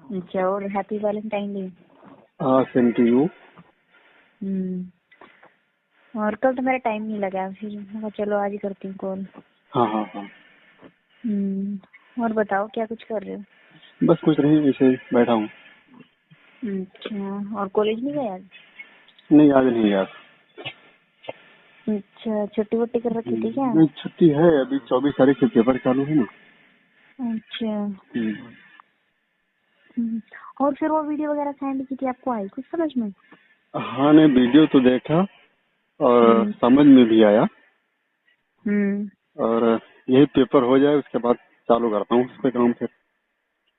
अच्छा, और happy Valentine day. Same to you. और कल तो मेरा टाइम नहीं लगा, फिर मैं चलो आज ही करती हूँ कॉल। हाँ हाँ हाँ। और बताओ क्या कुछ कर रहे हो? बस कुछ नहीं, ऐसे ही बैठा हूँ। अच्छा, और कॉलेज नहीं गए आज? नहीं, आज नहीं यार। अच्छा, छुट्टी वुट्टी कर रखी थी क्या? नहीं, छुट्टी है अभी। 24 तारीख से पेपर चालू है ना। अच्छा। हम्म। और फिर वो वीडियो वगैरह सेंड की थी, आपको आई कुछ समझ में? हाँ, ने वीडियो तो देखा और हम्म। समझ में भी आया। हम्म। और यही पेपर हो जाए उसके बाद चालू करता हूँ उस पे काम फिर।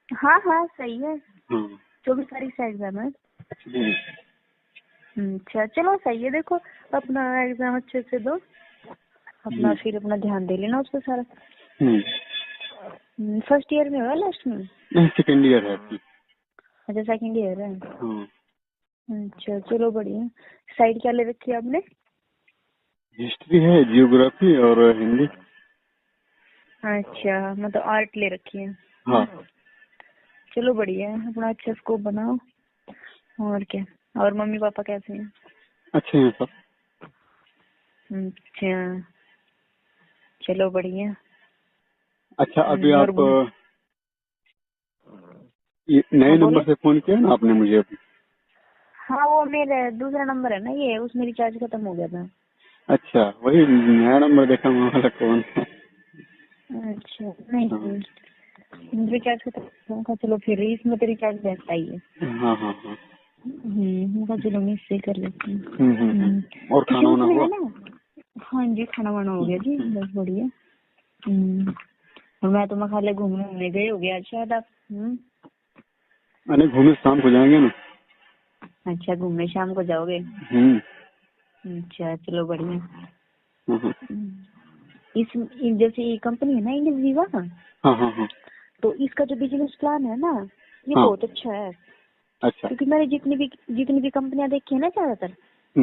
हाँ हाँ, सही है। हाँ। 24 तारीख से एग्जाम है। हम्म। अच्छा, चलो सही है। देखो, अपना एग्जाम अच्छे से दो, अपना फिर अपना ध्यान दे लेना उस पर सारा। फर्स्ट ईयर में हो या लास्ट में? नहीं, सेकेंड ईयर है अभी। अच्छा, सेकंड ईयर है। हाँ। अच्छा, चलो बढ़िया। साइड क्या ले रखी है आपने? हिस्ट्री है, जियोग्राफी और हिंदी। अच्छा, मतलब आर्ट ले रखी है। हाँ। चलो बढ़िया है, अपना अच्छा स्कोप बनाओ। और क्या। और मम्मी पापा कैसे हैं? अच्छे हैं सब। अच्छा, चलो बढ़िया। अच्छा, अभी और आप ये नए हाँ नंबर बोलो। से फोन किया ना आपने मुझे अभी? हाँ, वो मेरा दूसरा नंबर है ना, ये उसमें रिचार्ज खत्म हो गया था। अच्छा, वही नया नंबर देखा मैं वाला कौन है। अच्छा, नहीं रिचार्ज खत्म होगा, चलो फिर इसमें तो रिचार्ज बेस्ट आई है। हाँ हाँ हाँ। चलो मैं इससे कर लेती हूँ। और क्योंकि खाना वाना उसमें हुआ? है ना। हाँ जी, खाना वाना हो गया जी, बस बढ़िया। और मैं तो मखाले घूमने गए हो गया शायद आप। अरे घूमे, शाम को जाएंगे ना। अच्छा, घूमने शाम को जाओगे? हम्म। अच्छा, चलो बढ़िया। हाँ जैसे ये कंपनी है ना इंडियन वीवा, हाँ हाँ हाँ। तो इसका जो बिजनेस प्लान है ना, ये हाँ। बहुत अच्छा है। अच्छा। क्योंकि मैंने जितनी भी कंपनियां देखी है ना, ज्यादातर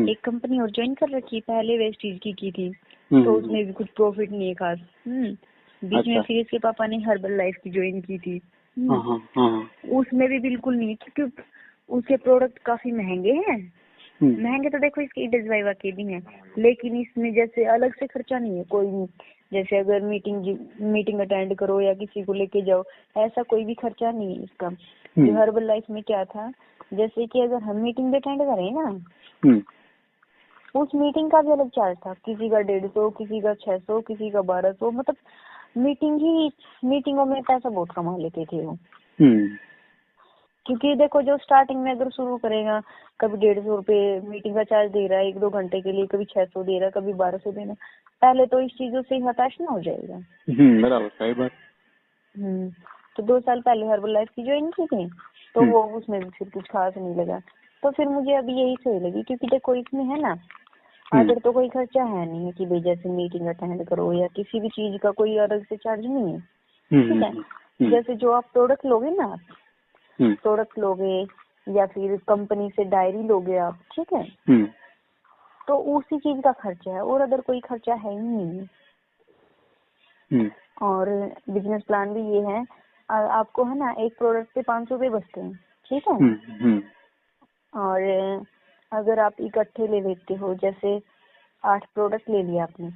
एक कंपनी और ज्वाइन कर रखी, पहले वेस्टीज की थी, तो उसमें भी कुछ प्रॉफिट नहीं है खास। बीच में अच्छा। फिर इसके पापा ने हर्बल लाइफ की ज्वाइन की थी। हाँ हाँ हाँ। उसमें भी बिल्कुल नहीं, क्योंकि उसके प्रोडक्ट काफी महंगे हैं। महंगे तो देखो इसके डिजवाइवा के भी हैं, लेकिन इसमें जैसे अलग से खर्चा नहीं है कोई नहीं। जैसे अगर मीटिंग अटेंड करो या किसी को लेके जाओ, ऐसा कोई भी खर्चा नहीं है इसका। जो हर्बल लाइफ में क्या था, जैसे कि अगर हम मीटिंग अटेंड करें ना, उस मीटिंग का भी अलग चार्ज था। किसी का 150, किसी का 600, किसी का 1200, मतलब मीटिंगों में पैसा बहुत कमा लेते थे वो। क्योंकि देखो, जो स्टार्टिंग में अगर शुरू करेगा, कभी 150 रुपए मीटिंग का चार्ज दे रहा है 1-2 घंटे के लिए, कभी 600 दे रहा है, कभी 1200 देना, पहले तो इस चीजों से हताश ना हो जाएगा। बराबर, सही बात। तो 2 साल पहले हर्बल लाइफ की ज्वाइन की थी, तो वो उसमें भी फिर कुछ खास नहीं लगा। तो फिर मुझे अभी यही सही लगी, क्योंकि देखो इसमें है ना, अगर तो कोई खर्चा है नहीं है कि भाई जैसे मीटिंग अटेंड करो या किसी भी चीज का कोई अलग से चार्ज नहीं है। ठीक है, जैसे जो आप प्रोडक्ट लोगे ना, प्रोडक्ट लोगे या फिर कंपनी से डायरी लोगे आप, ठीक है, तो उसी चीज का खर्चा है, और अदर कोई खर्चा है ही नहीं। और बिजनेस प्लान भी ये है, आपको है ना एक प्रोडक्ट पे 500 रुपए बचते हैं, ठीक है। और अगर आप इकट्ठे ले लेते हो, जैसे 8 प्रोडक्ट ले लिया आपने,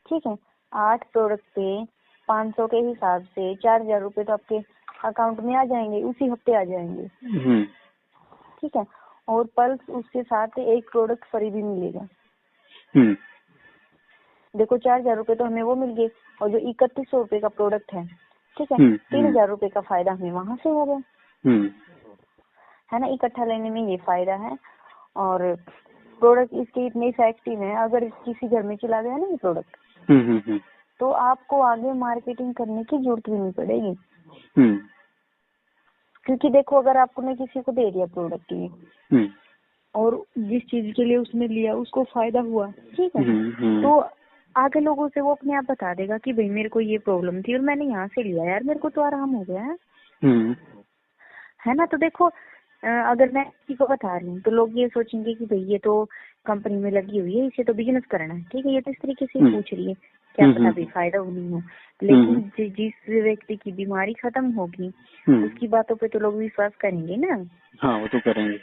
ठीक है, 8 प्रोडक्ट पे 500 के हिसाब से 4000 रुपए तो आपके अकाउंट में आ जाएंगे, उसी हफ्ते आ जाएंगे। ठीक है, और पल्स उसके साथ एक प्रोडक्ट फ्री भी मिलेगा। देखो 4000 रुपए तो हमें वो मिल गए, और जो 3100 रुपए का प्रोडक्ट है, ठीक है, 3000 रुपए का फायदा हमें वहां से हो गया, है ना। इकट्ठा लेने में ये फायदा है। और प्रोडक्ट इसके इतने इफेक्टिव है, अगर किसी घर में चला गया ना ये प्रोडक्ट, तो आपको आगे मार्केटिंग करने की जरूरत भी नहीं पड़ेगी। क्योंकि देखो, अगर आपने किसी को दे दिया प्रोडक्ट ये, और जिस चीज के लिए उसने लिया उसको फायदा हुआ, ठीक है, तो आगे लोगों से वो अपने आप बता देगा कि भाई मेरे को ये प्रॉब्लम थी और मैंने यहाँ से लिया यार, मेरे को तो आराम हो गया है ना। तो देखो, अगर मैं किसी को बता रही हूँ तो लोग ये सोचेंगे कि भाई ये तो कंपनी में लगी हुई है, इसे तो बिजनेस करना है, ठीक है, ये तो इस तरीके से पूछ रही है, क्या पता भी फायदा हो नहीं हो। लेकिन जिस व्यक्ति की बीमारी खत्म होगी उसकी बातों पे तो लोग विश्वास करेंगे ना। हाँ वो तो करेंगे,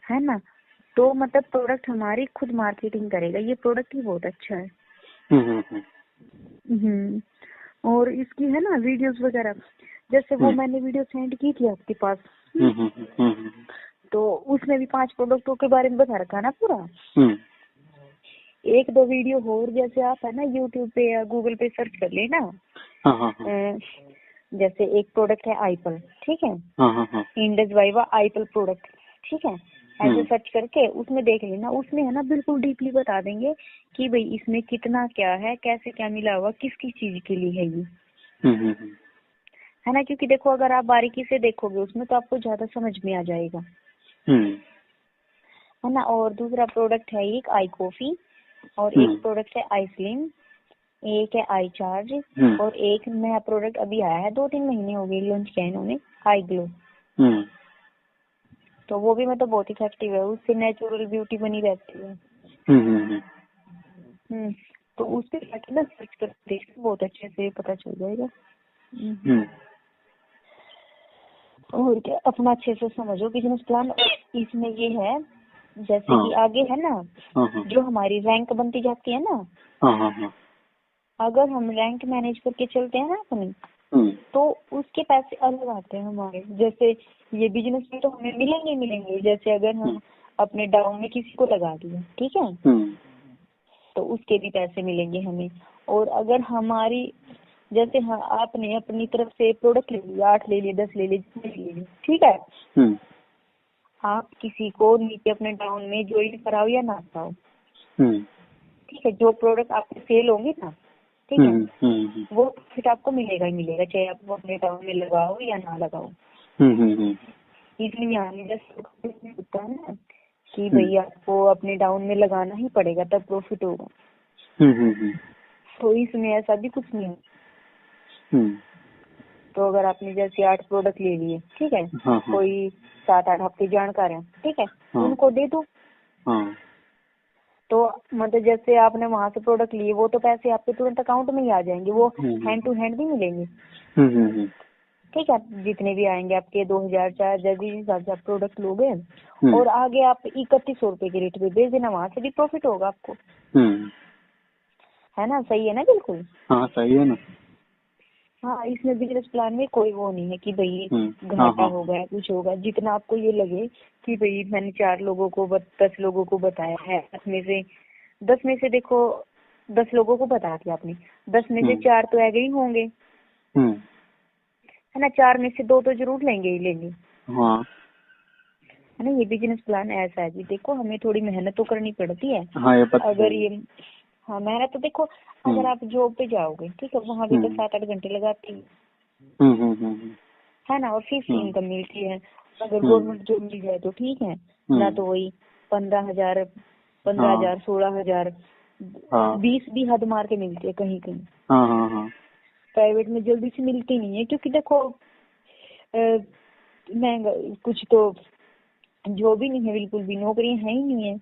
है ना। तो मतलब प्रोडक्ट हमारी खुद मार्केटिंग करेगा, ये प्रोडक्ट ही बहुत अच्छा है। और इसकी है ना वीडियोस वगैरह, जैसे वो मैंने वीडियो सेंड की थी आपके पास, तो उसमें भी 5 प्रोडक्टों के बारे में बता रखा ना पूरा। 1-2 वीडियो हो, जैसे आप है ना यूट्यूब पे या गूगल पे सर्च कर लेना। जैसे एक प्रोडक्ट है आईपल, ठीक है, इंडस वाइवा आईपल प्रोडक्ट, ठीक है, ऐसे सर्च करके उसमें देख लेना। उसमें है ना बिल्कुल डीपली बता देंगे कि भाई इसमें कितना क्या है, कैसे क्या मिला हुआ, किस किस चीज के लिए है ये, है ना। क्योंकि देखो अगर आप बारीकी से देखोगे उसमें तो आपको ज्यादा समझ में आ जाएगा, है ना। और दूसरा प्रोडक्ट है एक आई कॉफी, और एक प्रोडक्ट है आई स्लिम, एक है आई चार्ज, और एक नया प्रोडक्ट अभी आया है, 2-3 महीने हो गए लॉन्च किया इन्होंने, आई ग्लो। तो वो भी मतलब बहुत इफेक्टिव है, उससे नेचुरल ब्यूटी बनी रहती है। तो उस पे जाके ना सर्च कर देखना, बहुत अच्छे से पता चल जाएगा। और क्या, अपना अच्छे से समझो बिजनेस प्लान। इसमें ये है जैसे कि आगे है ना जो हमारी रैंक बनती जाती है ना, अगर हम रैंक मैनेज करके चलते हैं ना अपनी, तो उसके पैसे अलग आते हैं हमारे। जैसे ये बिजनेस में तो हमें मिलेंगे मिलेंगे, जैसे अगर हम अपने डाउन में किसी को लगा दिए, ठीक है, तो उसके भी पैसे मिलेंगे हमें। और अगर हमारी जैसे आपने अपनी तरफ से प्रोडक्ट ले लिया, 8 ले लिए, 10 ले लिए, जितने ले लिए, ठीक है, आप किसी को नीचे अपने डाउन में ज्वाइन कराओ या ना कराओ, ठीक है, जो प्रोडक्ट आपके सेल होंगे ना, ठीक है, वो प्रॉफिट आपको मिलेगा ही मिलेगा, चाहे आप वो अपने डाउन में लगाओ या ना लगाओ। इसलिए यहाँ जैसे होता है ना कि भाई आपको अपने डाउन में लगाना ही पड़ेगा तब प्रॉफिट होगा। तो इसमें ऐसा भी कुछ नहीं। तो अगर आपने जैसे 8 प्रोडक्ट ले लिए, ठीक है, कोई 7-8 हफ्ते जानकार है, ठीक है, उनको दे दो। तो मतलब जैसे आपने वहाँ से प्रोडक्ट लिए, वो तो पैसे आपके तुरंत अकाउंट में ही आ जाएंगे, वो हैंड टू हैंड भी मिलेंगे, ठीक है, जितने भी आएंगे आपके 2000 चार्ज जिस हिसाब से आप प्रोडक्ट लोगे, और आगे आप 3100 रुपए के रेट पे बेच देना, वहाँ से भी प्रॉफिट होगा आपको, है ना। सही है ना, बिल्कुल। हाँ सही है ना। हाँ, इसमें बिजनेस प्लान में कोई वो नहीं है कि भाई घाटा होगा कुछ होगा। जितना आपको ये लगे कि भाई मैंने 4 लोगों को 10 लोगों को बताया है, 10 में से देखो 10 लोगों को बता दिया आपने, 10 में से 4 तो एग्री होंगे, है ना, 4 में से 2 तो जरूर लेंगे ही लेंगे, है ना। ये बिजनेस प्लान ऐसा है जी, देखो हमें थोड़ी मेहनत तो करनी पड़ती है। अगर ये मेहनत तो देखो, अगर आप जॉब पे जाओगे, ठीक है, वहाँ भी तो 7-8 घंटे लगाती है ना, और फीस इनकम मिलती है। अगर गवर्नमेंट जॉब मिल जाए तो ठीक है ना, तो वही 15,000 16,000 20 भी हद मार के मिलती है कहीं कहीं। प्राइवेट में जल्दी से मिलती नहीं है, क्योंकि देखो महंगा कुछ तो जॉब ही नहीं है, बिल्कुल भी नौकरियां है ही नहीं है।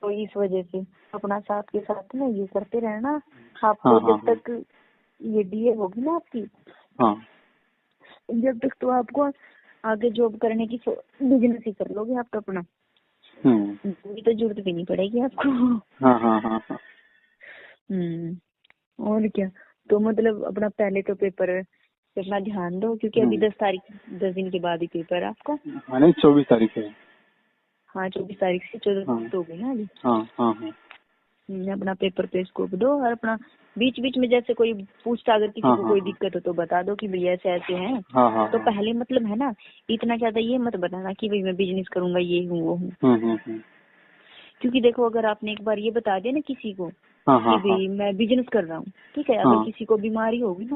तो इस वजह से अपना साथ के साथ ना ये करते रहना। आपको जब तक ये डीए होगी ना आपकी, जब तक तो आपको आगे जॉब करने की बिजनेस ही कर लोगे आप तो अपना, तो जरूरत भी नहीं पड़ेगी आपको। और क्या। तो मतलब अपना पहले तो पेपर पे अपना ध्यान दो, क्योंकि अभी 10 दिन के बाद ही पेपर है आपका। नहीं 24 तारीख है। हाँ 24 तारीख से 14 हो गई ना अभी। अपना पेपर पे स्कोप दो, और अपना बीच बीच में जैसे कोई पूछता, अगर किसी को कोई दिक्कत हो तो बता दो कि भैया ऐसे ऐसे हैं। तो पहले मतलब है ना, इतना ज्यादा ये मत बताना कि भाई मैं बिजनेस करूंगा, ये हूँ वो हूँ। क्योंकि देखो अगर आपने एक बार ये बता दिया ना किसी को कि भाई मैं बिजनेस कर रहा हूँ, ठीक है, अगर किसी को बीमारी होगी ना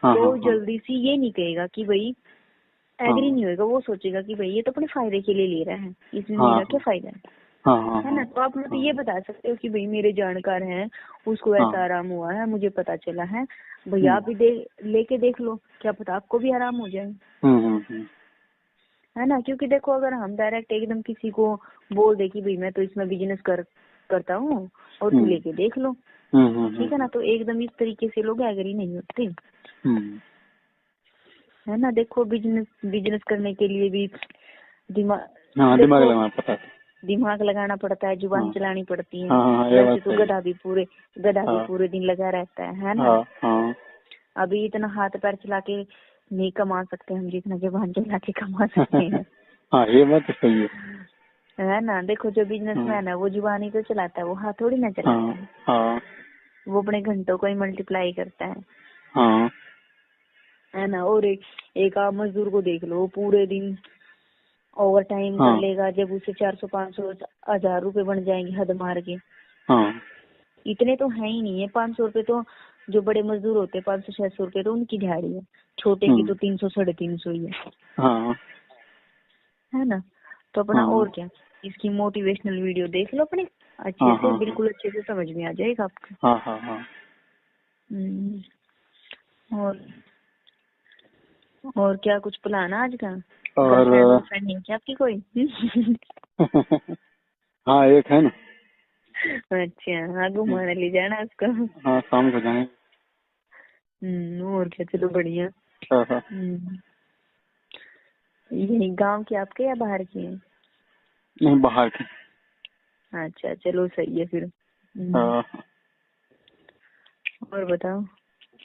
तो जल्दी से ये नहीं कहेगा कि भाई एग्री नहीं होगा, वो सोचेगा कि भाई ये तो अपने फायदे के लिए ले रहा है, इसमें मेरा क्या फायदा है ना। तो आप मुझे ये बता सकते हो कि भाई मेरे जानकार हैं, उसको ऐसा आराम हुआ है, मुझे पता चला है, भैया आप भी लेके देख लो, क्या पता आपको भी आराम हो जाए। है ना, क्योंकि देखो अगर हम डायरेक्ट एकदम किसी को बोल दे कि भाई मैं तो इसमें बिजनेस करता हूँ और तू लेके देख लो, ठीक है ना, तो एकदम इस तरीके से लोग एग्री नहीं होते, है ना। देखो बिजनेस करने के लिए भी दिमाग लगाना पड़ता है, जुबान चलानी पड़ती है। वैसे तो गधा भी पूरे दिन लगा रहता है ना। अभी इतना हाथ पैर चला के नहीं कमा सकते हम जितना जुबान चला के कमा सकते हैं। ये बात तो सही है ना। देखो जो बिजनेसमैन है वो जुबान ही तो चलाता है, वो हाथ थोड़ी ना चलाता है। वो अपने घंटों को ही मल्टीप्लाई करता है ना। और एक आप मजदूर को देख लो, पूरे दिन ओवर टाइम कर लेगा, जब उसे 400 500 1000 रुपए बन जाएंगे हद मार के। इतने तो है ही नहीं है। 500 रुपए तो जो बड़े मजदूर होते हैं 500 600 रुपए तो उनकी दिहाड़ी है, छोटे की तो 300 350 ही है ना। तो अपना और क्या, इसकी मोटिवेशनल वीडियो देख लो अपने अच्छे से, बिल्कुल अच्छे से समझ में आ जाएगा आपको। और क्या कुछ प्लान आज का? और फ्रेंड नहीं क्या आपकी कोई? हाँ एक है ना। अच्छा, हाँ घुमाने ले जाना उसको। हाँ शाम को जाएंगे। और क्या, चलो बढ़िया। यही गांव के आपके या बाहर के हैं? नहीं बाहर के। अच्छा चलो सही है फिर। और बताओ।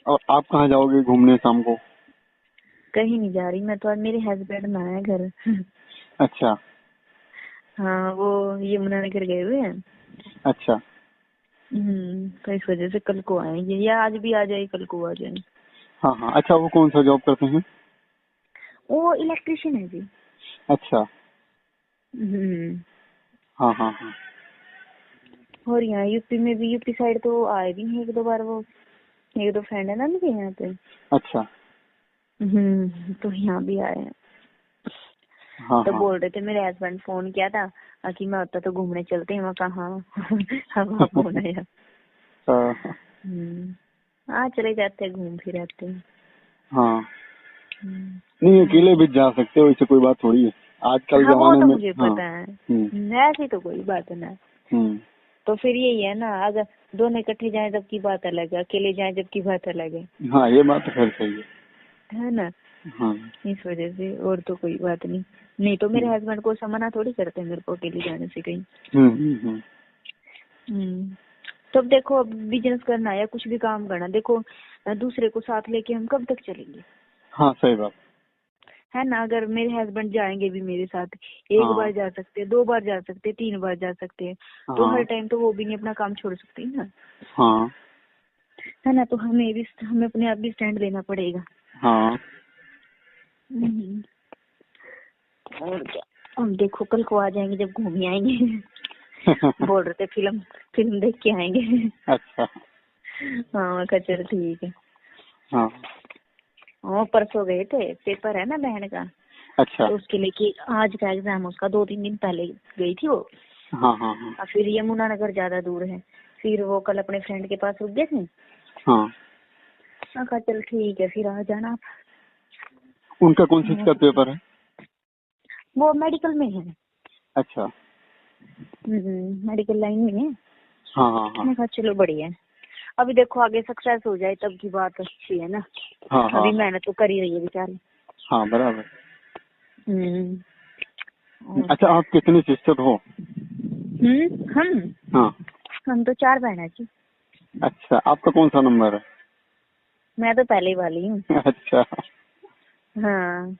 और आप कहाँ जाओगे घूमने शाम को? कहीं नहीं जा रही मैं तो, आज मेरे हस्बैंड ना है घर। अच्छा। हाँ वो यमुनानगर गए हुए हैं। अच्छा। तो इस वजह से कल को आएंगे, या आज भी आ जाए कल को आ जाए। हाँ। अच्छा वो कौन सा जॉब करते हैं? वो इलेक्ट्रिशियन है जी। अच्छा। हाँ। और यहाँ यूपी में भी, यूपी साइड तो आए भी हैं 1-2 बार, वो 1-2 फ्रेंड है ना मेरे यहाँ पे। अच्छा। तो यहाँ भी आए हैं। तो बोल रहे थे, मेरे हस्बैंड फोन किया था कि मैं होता तो घूमने चलते हैं। मैं कहा हम आप होना यार। चले जाते हैं, घूम फिर आते हैं। नहीं अकेले भी जा सकते हो, इससे कोई बात थोड़ी है आजकल जमाने वो तो में। मुझे पता है, ऐसी तो कोई बात है। तो फिर यही है ना, अगर दोनों इकट्ठे जाए जब की बात अलग है, अकेले जाए जब की बात अलग है। हाँ ये बात तो खैर सही है ना। इस वजह से और तो कोई बात नहीं तो मेरे हस्बैंड को मना थोड़ी करते हैं मेरे को अकेले जाने से कहीं। तब देखो, अब बिजनेस करना है या कुछ भी काम करना, देखो दूसरे को साथ लेके हम कब तक चलेंगे। हाँ सही बात है ना। अगर मेरे हस्बैंड जाएंगे भी मेरे साथ, एक बार जा सकते हैं, 2 बार जा सकते हैं, 3 बार जा सकते हैं, तो हर टाइम तो वो भी नहीं अपना काम छोड़ सकते ना। है ना। तो हमें अपने आप भी स्टैंड लेना पड़ेगा। और क्या, हम देखो कल को आ जाएंगे जब घूम आएंगे। बोल रहे थे फिल्म देख के आएंगे। अच्छा। हाँ चल ठीक है। परसों गए थे, पेपर है ना बहन का। अच्छा। तो उसके लिए आज का एग्जाम, उसका 2-3 दिन पहले गई थी वो। और फिर यमुनानगर ज्यादा दूर है, फिर वो कल अपने फ्रेंड के पास रुक गए थे। कहा चल ठीक है फिर आ जाना। उनका कौन सी का पेपर है? वो मेडिकल में है। अच्छा। मेडिकल लाइन में है। मैंने कहा चलो बढ़िया है। अभी देखो आगे सक्सेस हो जाए तब की बात अच्छी है ना। अभी मेहनत तो कर ही रही है बेचारी। बराबर। अच्छा आप कितनी सिस्टर हो? हम तो 4 बहन है जी। अच्छा आपका कौन सा नंबर है? मैं तो पहले वाली हूँ। अच्छा। हाँ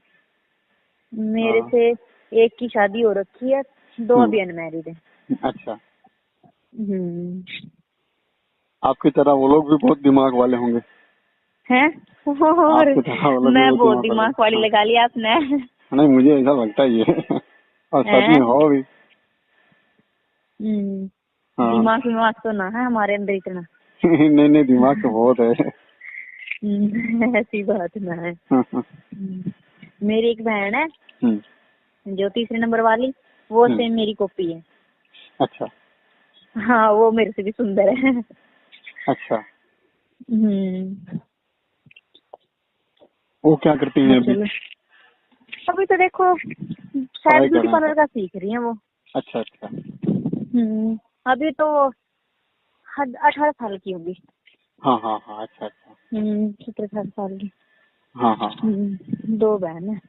मेरे से एक की शादी हो रखी है, 2 अभी अनमैरिड है। अच्छा। आपकी तरह वो लोग भी बहुत दिमाग वाले होंगे। हैं? और मैं बहुत दिमाग वाली लगा लिया आपने। नहीं मुझे ऐसा लगता ही है और सच में हो भी। दिमाग तो ना है हमारे अंदर इतना। नहीं दिमाग तो बहुत है। ऐसी बात ना है। मेरी एक बहन है जो 3रे नंबर वाली, वो सेम मेरी कॉपी है। अच्छा। हाँ वो मेरे से भी सुंदर है। अच्छा। वो क्या करती हैं अभी? अभी तो देखो शायद ब्यूटी पार्लर का सीख रही है वो। अच्छा अच्छा। अभी तो 18 साल की होगी। हाँ हाँ हाँ, अच्छा अच्छा। 17 साल की। हाँ हाँ हाँ। 2 बहन है।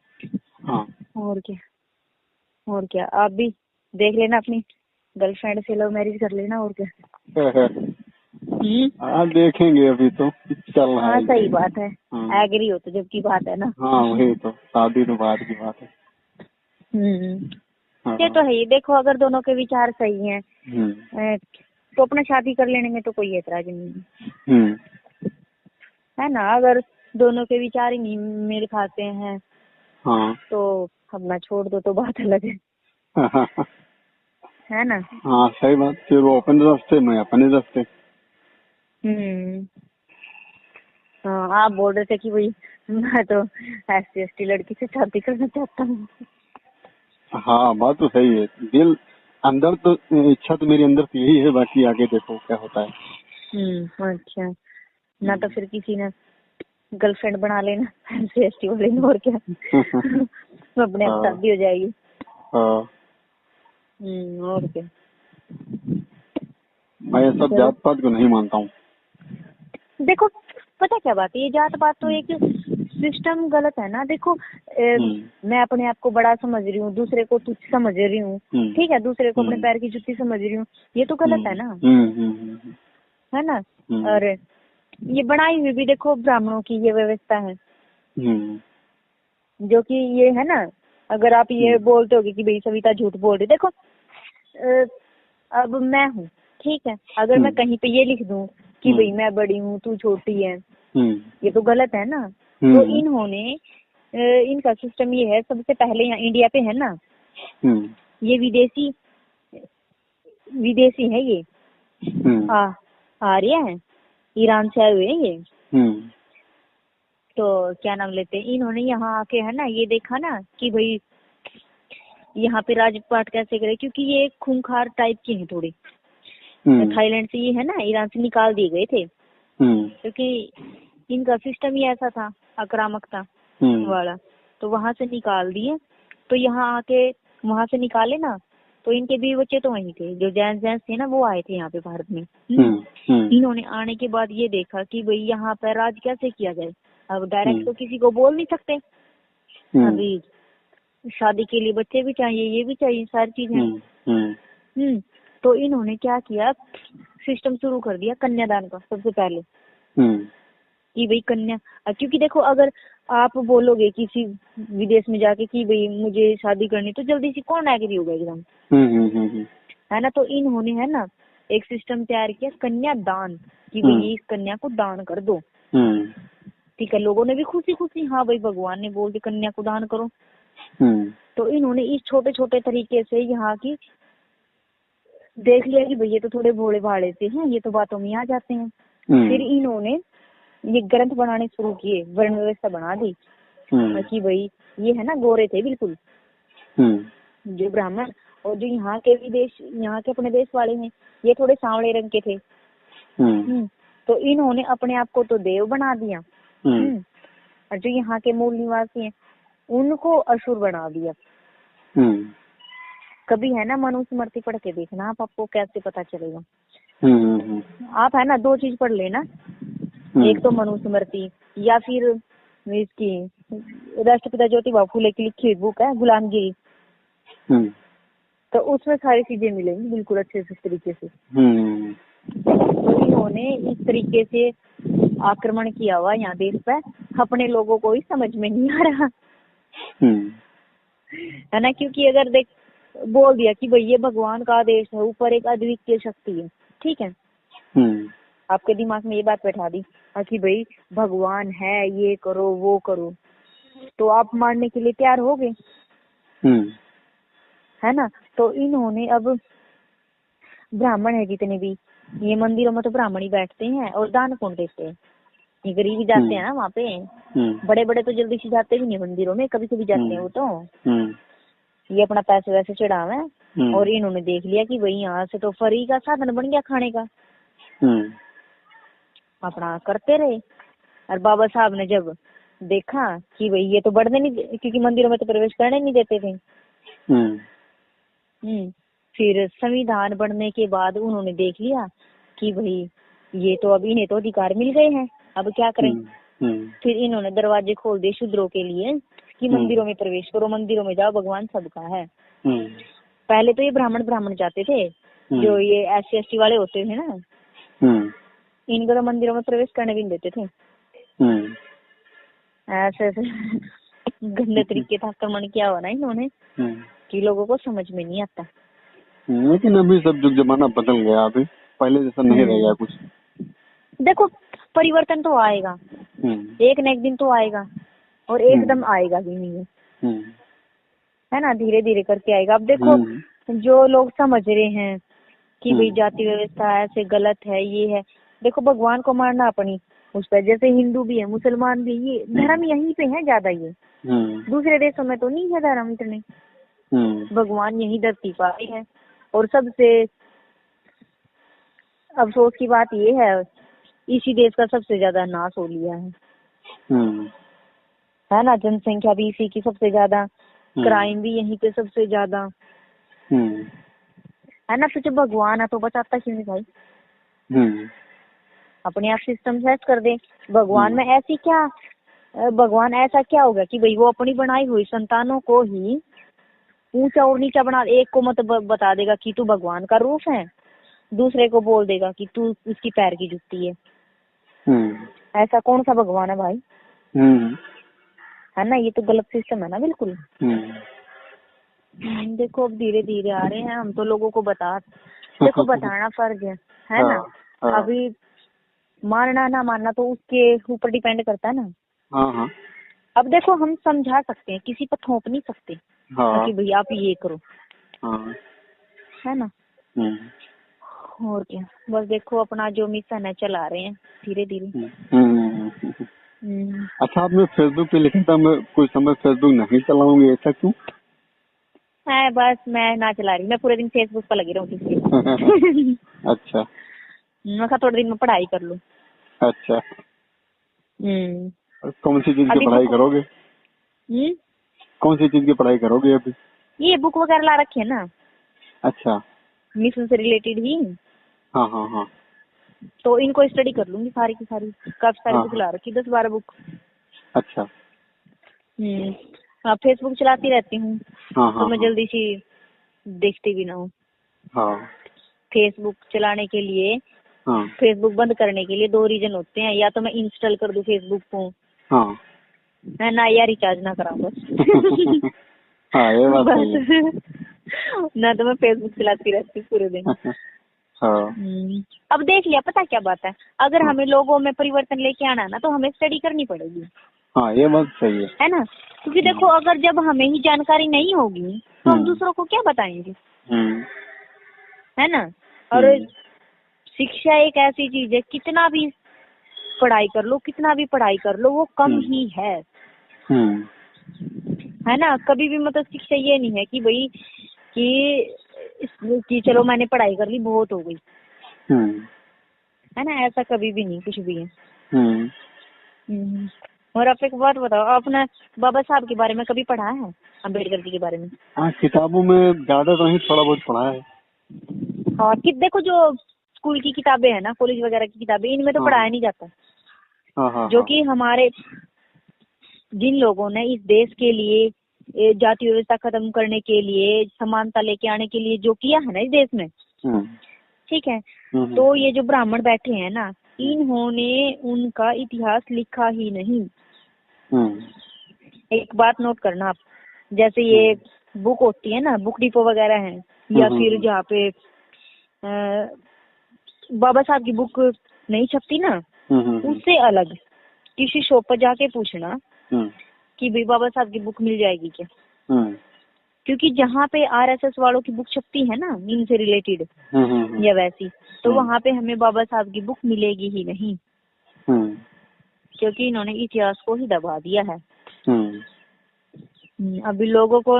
हाँ। और क्या आप भी देख लेना, अपनी गर्लफ्रेंड से लव मैरिज कर लेना, और क्या। हाँ देखेंगे, अभी तो चल रहा हाँ है। सही बात है। हाँ। एग्री हो तो जब की बात है ना। हाँ वही तो, शादी तो बाद की बात है। ये तो है ही। देखो अगर दोनों के विचार सही हैं हम्म तो अपना शादी कर लेने में तो कोई ऐतराज नहीं है ना। अगर दोनों के विचार ही नहीं मेल खाते हैं हाँ तो अपना छोड़ दो, तो बात अलग है। है ना। हाँ सही बात। फिर वो अपने रास्ते, मैं अपने रास्ते। हाँ, आप बोल रहे थे कि भाई मैं तो SC/ST लड़की से शादी करना चाहता हूँ। हाँ बात तो सही है। दिल अंदर तो, इच्छा तो मेरी अंदर से यही है, बाकी आगे देखो क्या होता है। अच्छा, ना तो फिर किसी ने गर्लफ्रेंड बना लेना SC/ST वाले ने, और क्या। अपने आप शादी हो जाएगी। हाँ। और क्या। मैं ये सब जात पात को नहीं मानता हूँ। देखो पता क्या बात है, ये जात पात तो एक सिस्टम गलत है ना। देखो मैं अपने आप को बड़ा समझ रही हूँ, दूसरे को तुच्छ समझ रही हूँ, ठीक है, दूसरे को अपने पैर की जुत्ती समझ रही हूँ, ये तो गलत है ना। है ना। और ये बनाई हुई भी देखो ब्राह्मणों की ये व्यवस्था है, जो कि ये है ना। अगर आप ये बोलते होगे कि भाई सविता झूठ बोल रही, देखो अब मैं हूँ, ठीक है, अगर मैं कहीं पे ये लिख दूं कि भाई मैं बड़ी हूँ तू छोटी है, ये तो गलत है ना। तो इन्होंने इनका सिस्टम ये है, सबसे पहले यहाँ इंडिया पे है ना, ये विदेशी है ये, आर्य है, ईरान से आए हुए हैं ये। तो क्या नाम लेते हैं, इन्होंने यहाँ आके है ना ये देखा ना कि भाई यहाँ पे राजपाट कैसे करे, क्योंकि ये खूंखार टाइप की है थोड़ी। थाईलैंड से ये है ना, ईरान से निकाल दिए गए थे, क्योंकि इनका सिस्टम ही ऐसा था, आक्रामकता वाला। तो वहां से निकाल दिए, तो यहाँ आके वहां से निकाले ना, तो इनके भी बच्चे तो वहीं थे, जो जेंट्स थे ना वो आए थे यहाँ पे भारत में। इन्होंने आने के बाद ये देखा कि भाई यहाँ पर राज कैसे किया जाए। अब डायरेक्ट तो किसी को बोल नहीं सकते, अभी शादी के लिए बच्चे भी चाहिए, ये भी चाहिए, सारी चीजें। तो इन्होंने क्या किया, सिस्टम शुरू कर दिया कन्यादान का सबसे पहले, कि भाई कन्या, क्योंकि देखो अगर आप बोलोगे किसी विदेश में जाके कि भाई मुझे शादी करनी, तो जल्दी से कौन एग्री होगा एकदम। है ना। तो इन्होंने है ना एक सिस्टम तैयार किया कन्यादान, कि भाई इस कन्या को दान कर दो। ठीक है, लोगों ने भी खुशी खुशी, हाँ भाई भगवान ने बोल दिया कन्या को दान करो। तो इन्होंने इस छोटे छोटे तरीके से यहाँ की देख लिया कि भाई ये तो थोड़े भोले भाले से हैं, ये तो बातों में आ जाते हैं। फिर इन्होंने ये ग्रंथ बनाने शुरू किए, वर्ण व्यवस्था बना दी कि भाई ये है ना गोरे थे बिल्कुल जो ब्राह्मण, और जो यहाँ के अपने देश वाले हैं ये थोड़े सांवले रंग के थे। तो इन्होंने अपने आप को तो देव बना दिया, और जो यहाँ के मूल निवासी हैं उनको असुर बना दिया। कभी है ना मनुस्मृति पढ़ के देखना आपको कैसे पता चलेगा। आप है ना 2 चीज पढ़ लेना, एक तो मनुस्मृति, या फिर इसकी राष्ट्रपिता ज्योतिबा फूले की लिखी बुक है गुलामगिरी, तो उसमें सारी चीजें मिलेंगी बिल्कुल अच्छे से तरीके से। तो इन्होंने इस तरीके से आक्रमण किया हुआ यहाँ देश पर, अपने लोगों को ही समझ में नहीं आ रहा है ना। क्योंकि अगर देख बोल दिया कि भाई ये भगवान का आदेश है, ऊपर एक अद्वितीय शक्ति है, ठीक है, आपके दिमाग में ये बात बैठा दी कि भाई भगवान है, ये करो वो करो, तो आप मानने के लिए तैयार हो गए, है ना। तो इन्होंने अब ब्राह्मण है जितने भी, ये मंदिरों में तो ब्राह्मण ही बैठते हैं, और दान कौन देते हैं, ये गरीब ही जाते हैं ना वहाँ पे। बड़े बड़े तो जल्दी से जाते भी नहीं मंदिरों में, कभी कभी जाते हैं वो तो, ये अपना पैसे वैसे चढ़ावे। और इन्होंने देख लिया कि भाई यहाँ से तो फ्री का साधन बन गया खाने का, अपना करते रहे। और बाबा साहब ने जब देखा कि भाई ये तो बढ़ने नहीं, क्योंकि मंदिरों में तो प्रवेश करने नहीं देते थे, फिर संविधान बनने के बाद उन्होंने देख लिया कि भाई ये तो अब इन्हें तो अधिकार मिल गए हैं, अब क्या करें। फिर इन्होंने दरवाजे खोल दिए शूद्रों के लिए कि मंदिरों में प्रवेश करो, मंदिरों में जाओ, भगवान सबका है। पहले तो ये ब्राह्मण जाते थे, जो ये SC ST वाले होते थे ना, इनको तो मंदिरों में प्रवेश करने भी नहीं देते थे। ऐसे गंदे तरीके से आक्रमण किया हुआ ना इन्होंने कि लोगों को समझ में नहीं आता। लेकिन अभी सब जुग जमाना बदल गया, अभी पहले जैसा नहीं रह गया कुछ। देखो परिवर्तन तो आएगा, एक न एक दिन तो आएगा, और एकदम आएगा भी नहीं है ना, धीरे धीरे करके आएगा। अब देखो जो लोग समझ रहे हैं कि भाई जाति व्यवस्था ऐसे गलत है, ये है, देखो भगवान को मानना अपनी उस पर, जैसे हिंदू भी है, मुसलमान भी, ये धर्म यहीं पे है ज्यादा, ये दूसरे देशों में तो नहीं है धर्म इतने। भगवान यही धरती पर आए हैं। और सबसे अफसोस की बात ये है, इसी देश का सबसे ज्यादा नाश हो लिया है ना, जनसंख्या भी इसी की सबसे ज्यादा, क्राइम भी यहीं पे सबसे ज्यादा है ना। तो जब भगवान है तो बचाता क्यों नहीं भाई? अपने आप सिस्टम सेट कर दे। भगवान में ऐसी क्या, भगवान ऐसा क्या होगा कि भाई वो अपनी बनाई हुई संतानों को ही ऊंचा और नीचा बना, एक को मत बता देगा कि तू भगवान का रूप है, दूसरे को बोल देगा कि तू उसकी पैर की जुत्ती है। ऐसा कौन सा भगवान है भाई? है ना, ये तो गलत सिस्टम है ना बिल्कुल। देखो अब धीरे धीरे आ रहे हैं, हम तो लोगों को देखो बताना फर्ज है ना। अभी मानना ना मानना तो उसके ऊपर डिपेंड करता है ना। अब देखो हम समझा सकते हैं, किसी पर थोप नहीं सकते कि भैया आप ये करो, है ना। और क्या, बस देखो अपना जो मिशन है चला रहे हैं धीरे धीरे। अच्छा, आपने फेसबुक पे लिखा था मैं कुछ समय फेसबुक नहीं चलाऊंगी, ऐसा क्यों? है बस मैं ना चला रही, मैं पूरे दिन फेसबुक पर लगी रहूँ। अच्छा, मैं थोड़े दिन में पढ़ाई कर लूँ। अच्छा, कौन सी चीज की पढ़ाई करोगे? कौन सी चीज की पढ़ाई करोगे अभी? ये बुक वगैरह ला रखी है ना। अच्छा, मिशन से रिलेटेड ही। हाँ। तो इनको स्टडी कर लूंगी सारी की सारी, काफी सारी बुक ला रखी, 10-12 बुक। अच्छा। फेसबुक चलाती रहती हूँ तो मैं जल्दी सी देखती भी ना हूँ। फेसबुक चलाने के लिए, फेसबुक बंद करने के लिए 2 रीजन होते हैं, या तो मैं इंस्टॉल कर दूं फेसबुक को, है ना, या रिचार्ज ना कराऊं बस। ये बात बस ना तो मैं फेसबुक चलाती रहती पूरे दिन। अब देख लिया, पता क्या बात है, अगर हमें लोगों में परिवर्तन लेके आना ना तो हमें स्टडी करनी पड़ेगी। ये बात सही है ना, क्योंकि देखो अगर जब हमें ही जानकारी नहीं होगी तो हम दूसरों को क्या बताएंगे, है ना। और शिक्षा एक ऐसी चीज है, कितना भी पढ़ाई कर लो वो कम ही है ना। कभी भी मतलब शिक्षा ये नहीं है कि भाई कि चलो मैंने पढ़ाई कर ली बहुत हो गई, है ना, ऐसा कभी भी नहीं, कुछ भी है। और आप एक बात बताओ, आपने बाबा साहब के बारे में कभी पढ़ा है, अम्बेडकर जी के बारे में? किताबों में ज्यादा तो नहीं, थोड़ा बहुत पढ़ा है। और देखो जो स्कूल की किताबें है ना, कॉलेज वगैरह की किताबें, इनमें तो पढ़ाया नहीं जाता। जो कि हमारे जिन लोगों ने इस देश के लिए जाति व्यवस्था खत्म करने के लिए, समानता लेके आने के लिए जो किया है ना इस देश में, ठीक है, तो ये जो ब्राह्मण बैठे हैं ना, इन्होंने उनका इतिहास लिखा ही नहीं। एक बात नोट करना आप, जैसे ये बुक होती है ना, बुक डिपो वगैरह है, या फिर जहाँ पे बाबा साहब की बुक नहीं छपती ना, उससे अलग किसी शॉप पर जाके पूछना कि भाई बाबा साहब की बुक मिल जाएगी क्या, क्योंकि जहाँ पे RSS वालों की बुक छपती है ना, इनसे रिलेटेड या वैसी, तो वहाँ पे हमें बाबा साहब की बुक मिलेगी ही नहीं, क्योंकि इन्होंने इतिहास को ही दबा दिया है। अभी लोगों को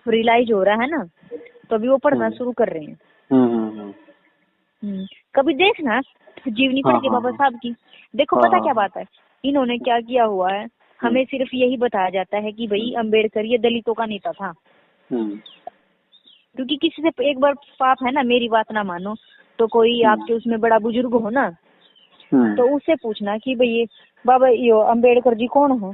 रियलाइज हो रहा है ना, तो अभी वो पढ़ना शुरू कर रहे हैं। कभी देखना जीवनी पढ़ के बाबा साहब की, देखो पता क्या बात है, इन्होंने क्या किया हुआ है, हमें सिर्फ यही बताया जाता है कि भाई अम्बेडकर ये दलितों का नेता था, क्योंकि किसी से एक बार पाप है ना, मेरी बात ना मानो तो कोई आपके उसमें बड़ा बुजुर्ग हो ना, तो उससे पूछना कि भाई बाबा यो अम्बेडकर जी कौन है,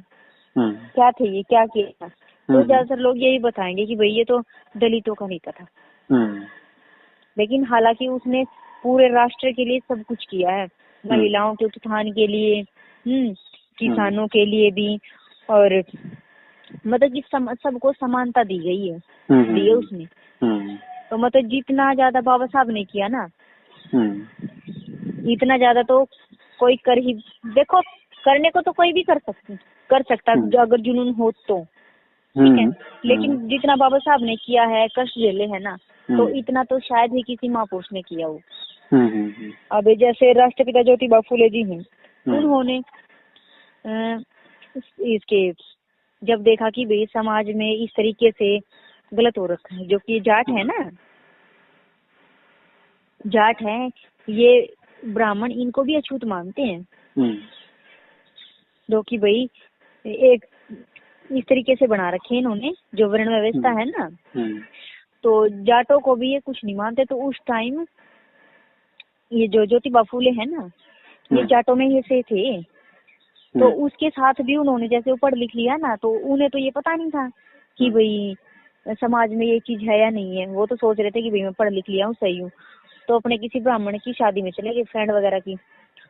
क्या थे, ये क्या किया। तो ज्यादातर लोग यही बताएंगे कि भाई ये तो दलितों का नेता था। लेकिन हालांकि उसने पूरे राष्ट्र के लिए सब कुछ किया है, महिलाओं के उत्थान के लिए, किसानों के लिए भी, और मतलब कि सबको समानता दी गई है, दी है उसने। तो मतलब जितना ज्यादा बाबा साहब ने किया ना, इतना ज्यादा तो कोई कर ही, देखो करने को तो कोई भी कर सकता अगर जुनून हो तो, ठीक है। लेकिन जितना बाबा साहब ने किया है, कष्ट झेले है ना, तो इतना तो शायद ही किसी महापुरुष ने किया हो। अब जैसे राष्ट्रपिता ज्योतिबा फूले जी हैं, उन्होंने इसके जब देखा कि भाई समाज में इस तरीके से गलत हो रखा है, जो कि जाट है ना, जाट है ये ब्राह्मण, इनको भी अछूत मानते हैं, जो कि भाई एक इस तरीके से बना रखे इन्होंने जो वर्ण व्यवस्था है ना, तो जाटों को भी ये कुछ नहीं मानते। तो उस टाइम ये जो ज्योतिबा फूले है ना, ये जाटों में ही से थे, तो उसके साथ भी उन्होंने जैसे वो पढ़ लिख लिया ना, तो उन्हें तो ये पता नहीं था कि भाई समाज में ये चीज है या नहीं है। वो तो सोच रहे थे कि भाई मैं पढ़ लिख लिया हूँ, सही हूँ। तो अपने किसी ब्राह्मण की शादी में चले गए, फ्रेंड वगैरह की,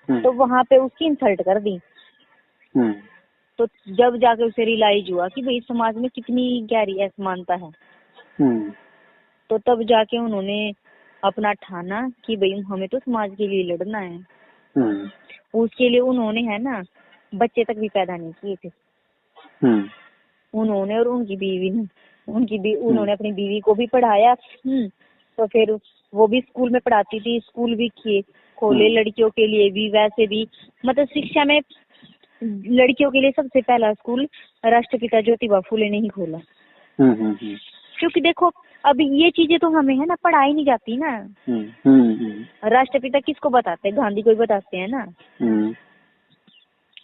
तो वहां पे उसकी इंसल्ट कर दी। तो जब जाके उसे रियलाइज हुआ कि भाई समाज में कितनी गहरी असमानता है, तो तब जाके उन्होंने अपना ठाना कि भाई हमें तो समाज के लिए लड़ना है। उसके लिए उन्होंने है ना बच्चे तक भी पैदा नहीं किए थे। उन्होंने और उनकी बीवी ने, उन्होंने अपनी बीवी को भी पढ़ाया। तो फिर वो भी स्कूल में पढ़ाती थी, स्कूल भी किए खोले लड़कियों के लिए भी, वैसे भी मतलब शिक्षा में लड़कियों के लिए सबसे पहला स्कूल राष्ट्रपिता ज्योतिबा फूले ने ही खोला। क्योंकि देखो अभी ये चीजें तो हमें है ना पढ़ाई नहीं जाती ना। राष्ट्रपिता किसको बताते हैं, गांधी को ही बताते हैं ना।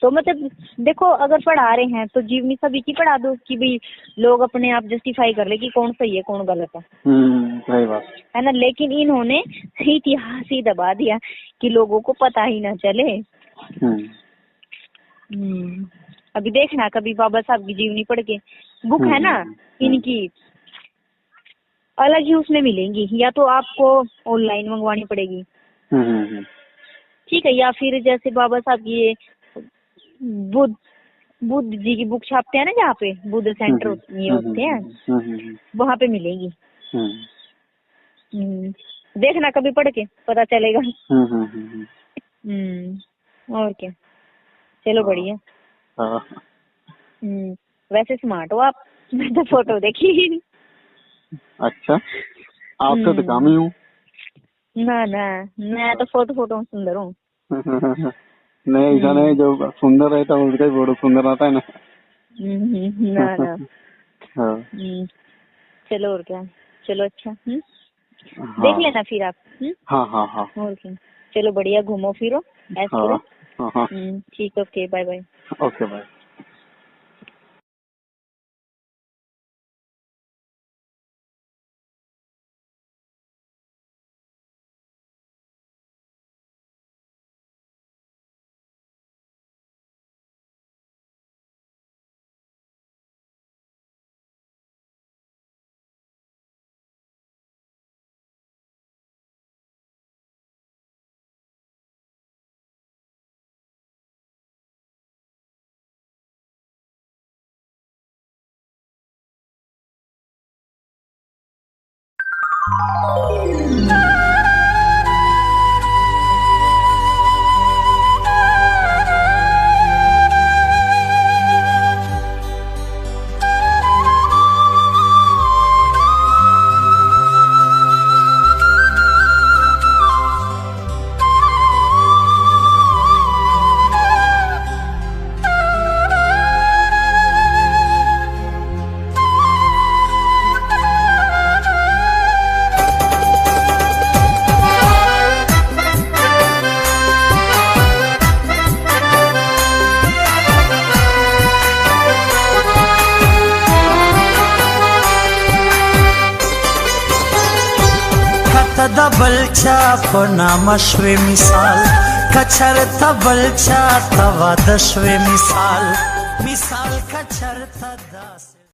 तो मतलब देखो अगर पढ़ा रहे हैं तो जीवनी सभी की पढ़ा दो कि भाई लोग अपने आप जस्टिफाई कर ले कि कौन सही है कौन गलत है। सही बात है ना। लेकिन इन्होंने इतिहास ही दबा दिया कि लोगों को पता ही ना चले। अभी देखना कभी बाबा साहब की जीवनी पढ़ के, बुक है ना इनकी अलग ही उसमें मिलेंगी, या तो आपको ऑनलाइन मंगवानी पड़ेगी, ठीक है, या फिर जैसे बाबा साहब की ये बुद्ध जी की बुक छापते हैं ना, जहाँ पे बुद्ध सेंटर ये होते हैं, वहाँ पे मिलेगी। देखना कभी पढ़ के पता चलेगा। और क्या, चलो बढ़िया। वैसे स्मार्ट हो आप, मैं तो फोटो देखी। अच्छा, आपसे तो कम ही हूँ। ना ना, मैं तो फोटो में सुंदर हूँ। नहीं ऐसा नहीं, जो सुंदर रहता है उसका फोटो सुंदर आता है ना। ना ना। चलो और क्या, चलो अच्छा। देख लेना फिर आप। हाँ हाँ हाँ। और क्या, चलो बढ़िया, घूमो फिरो ऐसे करो। ठीक, okay, bye bye. Okay bye. डबलच्या पनामशवे मिसाल कचरता बलच्या तवा दशवे मिसाल मिसाल कचरता दास